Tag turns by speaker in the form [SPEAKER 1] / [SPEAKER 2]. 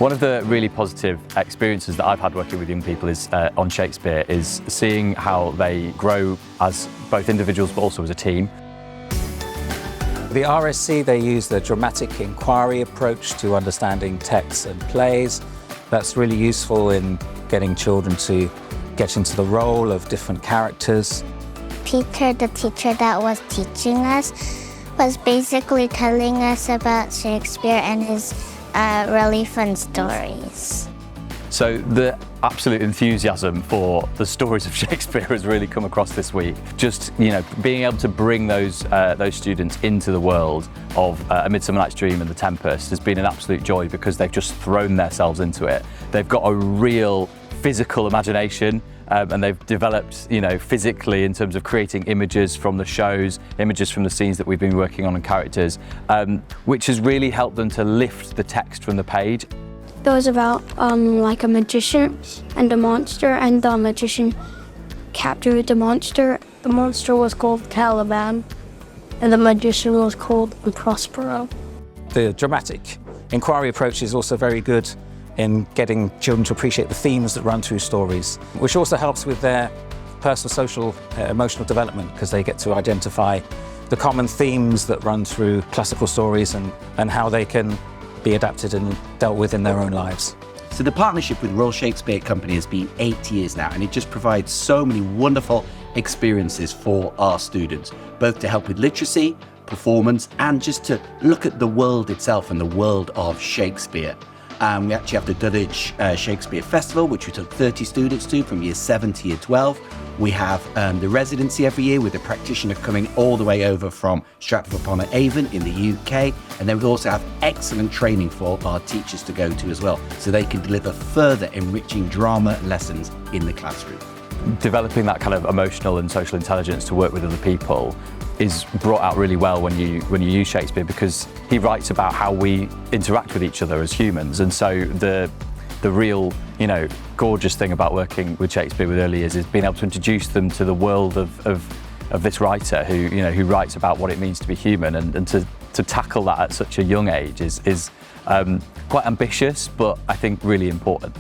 [SPEAKER 1] One of the really positive experiences that I've had working with young people is on Shakespeare is seeing how they grow as both individuals but also as a team.
[SPEAKER 2] The RSC, they use the dramatic inquiry approach to understanding texts and plays. That's really useful in getting children to get into the role of different characters.
[SPEAKER 3] The teacher that was teaching us was basically telling us about Shakespeare and his really fun stories.
[SPEAKER 1] So the absolute enthusiasm for the stories of Shakespeare has really come across this week. Just, being able to bring those students into the world of A Midsummer Night's Dream and The Tempest has been an absolute joy because they've just thrown themselves into it. They've got a real physical imagination and they've developed, physically in terms of creating images from the shows, images from the scenes that we've been working on and characters, which has really helped them to lift the text from the page.
[SPEAKER 4] It was about like a magician and a monster, and the magician captured the monster. The monster was called Caliban, and the magician was called Prospero.
[SPEAKER 2] The dramatic inquiry approach is also very good in getting children to appreciate the themes that run through stories, which also helps with their personal, social, emotional development, because they get to identify the common themes that run through classical stories and how they can be adapted and dealt with in their own lives.
[SPEAKER 5] So the partnership with Royal Shakespeare Company has been 8 years now, and it just provides so many wonderful experiences for our students, both to help with literacy, performance, and just to look at the world itself and the world of Shakespeare. We actually have the Dulwich Shakespeare Festival, which we took 30 students to from year 7 to year 12. We have the residency every year with a practitioner coming all the way over from Stratford-upon-Avon in the UK. And then we also have excellent training for our teachers to go to as well, so they can deliver further enriching drama lessons in the classroom.
[SPEAKER 1] Developing that kind of emotional and social intelligence to work with other people is brought out really well when you use Shakespeare, because he writes about how we interact with each other as humans. And so the real, gorgeous thing about working with Shakespeare with early years is being able to introduce them to the world of this writer who writes about what it means to be human, and to tackle that at such a young age is quite ambitious, but I think really important.